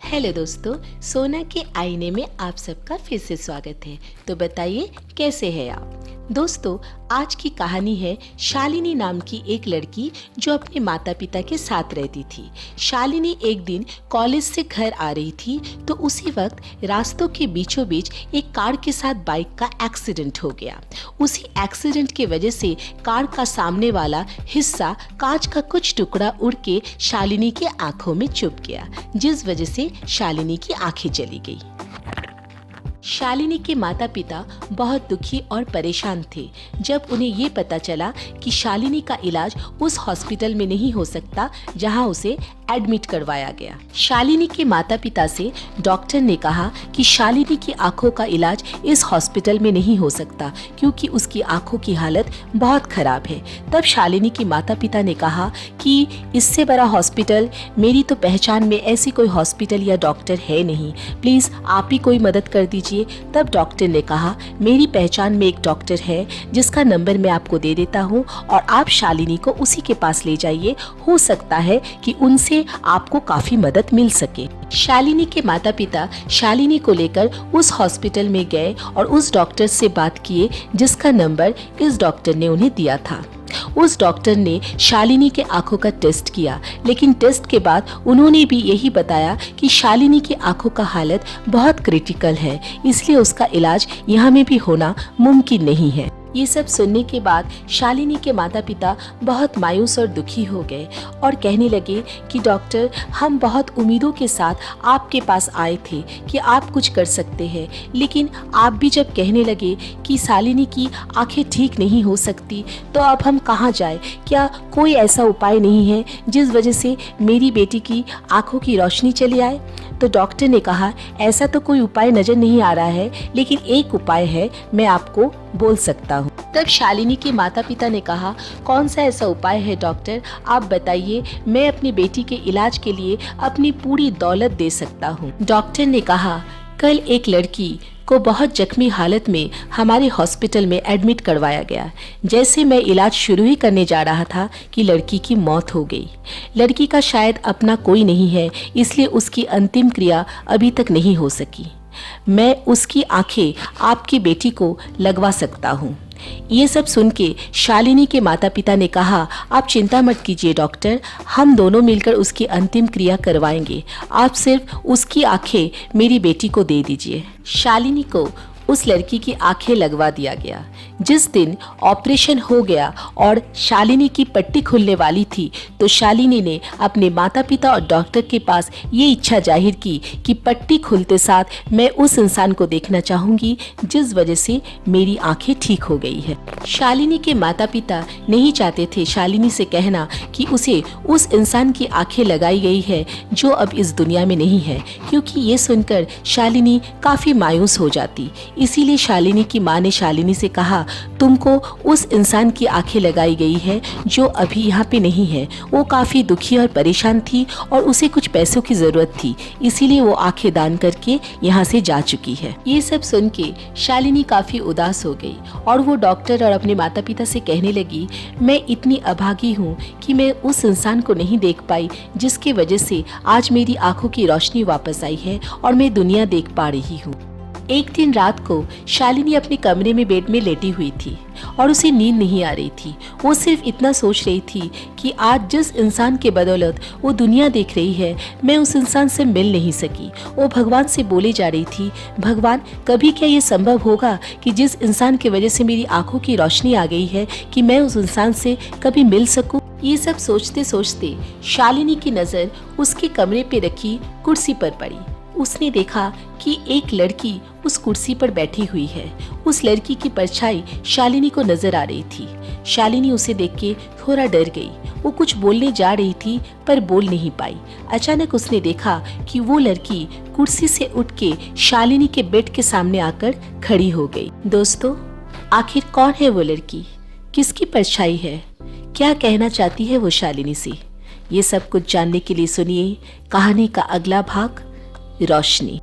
Hello दोस्तों, सोना के आईने में आप सबका फिर से स्वागत है। तो बताइए कैसे हैं आप। दोस्तों, आज की कहानी है शालिनी नाम की एक लड़की जो अपने माता पिता के साथ रहती थी। शालिनी एक दिन कॉलेज से घर आ रही थी तो उसी वक्त रास्तों के बीचों बीच एक कार के साथ बाइक का एक्सीडेंट हो गया। उसी एक्सीडेंट की वजह से कार का सामने वाला हिस्सा कांच का कुछ टुकड़ा उड़ के शालिनी के आंखों में चुभ गया, जिस वजह से शालिनी की आंखें चली गई। शालिनी के माता पिता बहुत दुखी और परेशान थे जब उन्हें ये पता चला कि शालिनी का इलाज उस हॉस्पिटल में नहीं हो सकता जहां उसे एडमिट करवाया गया। शालिनी के माता पिता से डॉक्टर ने कहा कि शालिनी की आंखों का इलाज इस हॉस्पिटल में नहीं हो सकता क्योंकि उसकी आंखों की हालत बहुत खराब है। तब शालिनी के माता पिता ने कहा कि इससे बड़ा हॉस्पिटल, मेरी तो पहचान में ऐसी कोई हॉस्पिटल या डॉक्टर है नहीं, प्लीज आप ही कोई मदद कर दीजिए। तब डॉक्टर ने कहा, मेरी पहचान में एक डॉक्टर है जिसका नंबर मैं आपको दे देता हूँ और आप शालिनी को उसी के पास ले जाइए, हो सकता है कि उनसे आपको काफी मदद मिल सके। शालिनी के माता पिता शालिनी को लेकर उस हॉस्पिटल में गए और उस डॉक्टर से बात किए जिसका नंबर इस डॉक्टर ने उन्हें दिया था। उस डॉक्टर ने शालिनी के आंखों का टेस्ट किया, लेकिन टेस्ट के बाद उन्होंने भी यही बताया कि शालिनी की आंखों का हालत बहुत क्रिटिकल है, इसलिए उसका इलाज यहाँ में भी होना मुमकिन नहीं है। ये सब सुनने के बाद शालिनी के माता पिता बहुत मायूस और दुखी हो गए और कहने लगे कि डॉक्टर, हम बहुत उम्मीदों के साथ आपके पास आए थे कि आप कुछ कर सकते हैं, लेकिन आप भी जब कहने लगे कि शालिनी की आंखें ठीक नहीं हो सकती तो अब हम कहाँ जाए? क्या कोई ऐसा उपाय नहीं है जिस वजह से मेरी बेटी की आंखों की रोशनी चली आए? तो डॉक्टर ने कहा, ऐसा तो कोई उपाय नजर नहीं आ रहा है, लेकिन एक उपाय है, मैं आपको बोल सकता हूँ। तब शालिनी के माता पिता ने कहा, कौन सा ऐसा उपाय है डॉक्टर, आप बताइए, मैं अपनी बेटी के इलाज के लिए अपनी पूरी दौलत दे सकता हूँ। डॉक्टर ने कहा, कल एक लड़की को बहुत जख्मी हालत में हमारे हॉस्पिटल में एडमिट करवाया गया। जैसे मैं इलाज शुरू ही करने जा रहा था कि लड़की की मौत हो गई। लड़की का शायद अपना कोई नहीं है, इसलिए उसकी अंतिम क्रिया अभी तक नहीं हो सकी। मैं उसकी आंखें आपकी बेटी को लगवा सकता हूँ। ये सब सुन के शालिनी के माता पिता ने कहा, आप चिंता मत कीजिए डॉक्टर, हम दोनों मिलकर उसकी अंतिम क्रिया करवाएंगे, आप सिर्फ उसकी आंखें मेरी बेटी को दे दीजिए। शालिनी को उस लड़की की आंखें लगवा दिया गया। जिस दिन ऑपरेशन हो गया और शालिनी की पट्टी खुलने वाली थी तो शालिनी ने अपने माता पिता और डॉक्टर के पास ये इच्छा जाहिर की कि पट्टी खुलते साथ मैं उस इंसान को देखना चाहूंगी जिस वजह से मेरी आंखें ठीक हो गई है। शालिनी के माता पिता नहीं चाहते थे शालिनी से कहना कि उसे उस इंसान की आंखें लगाई गई है जो अब इस दुनिया में नहीं है, क्योंकि ये सुनकर शालिनी काफी मायूस हो जाती। इसीलिए शालिनी की माँ ने शालिनी से कहा, तुमको उस इंसान की आंखें लगाई गई है जो अभी यहाँ पे नहीं है। वो काफी दुखी और परेशान थी और उसे कुछ पैसों की जरूरत थी, इसीलिए वो आंखें दान करके यहाँ से जा चुकी है। ये सब सुन के शालिनी काफी उदास हो गई और वो डॉक्टर और अपने माता पिता से कहने लगी, मैं इतनी अभागी हूँ कि मैं उस इंसान को नहीं देख पाई जिसकी वजह से आज मेरी आंखों की रोशनी वापस आई है और मैं दुनिया देख पा रही हूँ। एक दिन रात को शालिनी अपने कमरे में बेड में लेटी हुई थी और उसे नींद नहीं आ रही थी। वो सिर्फ इतना सोच रही थी कि आज जिस इंसान के बदौलत वो दुनिया देख रही है, मैं उस इंसान से मिल नहीं सकी। वो भगवान से बोली जा रही थी, भगवान, कभी क्या ये संभव होगा कि जिस इंसान की वजह से मेरी आंखों की रोशनी आ गई है कि मैं उस इंसान से कभी मिल सकूं। ये सब सोचते सोचते शालिनी की नजर उसके कमरे पे रखी कुर्सी पर पड़ी। उसने देखा कि एक लड़की उस कुर्सी पर बैठी हुई है। उस लड़की की परछाई शालिनी को नजर आ रही थी। शालिनी उसे देख के थोड़ा डर गई। वो कुछ बोलने जा रही थी पर बोल नहीं पाई। अचानक उसने देखा कि वो लड़की कुर्सी से उठ के शालिनी के बेड के सामने आकर खड़ी हो गई। दोस्तों, आखिर कौन है वो लड़की? किसकी परछाई है? क्या कहना चाहती है वो शालिनी से? ये सब कुछ जानने के लिए सुनिए कहानी का अगला भाग, रोशनी।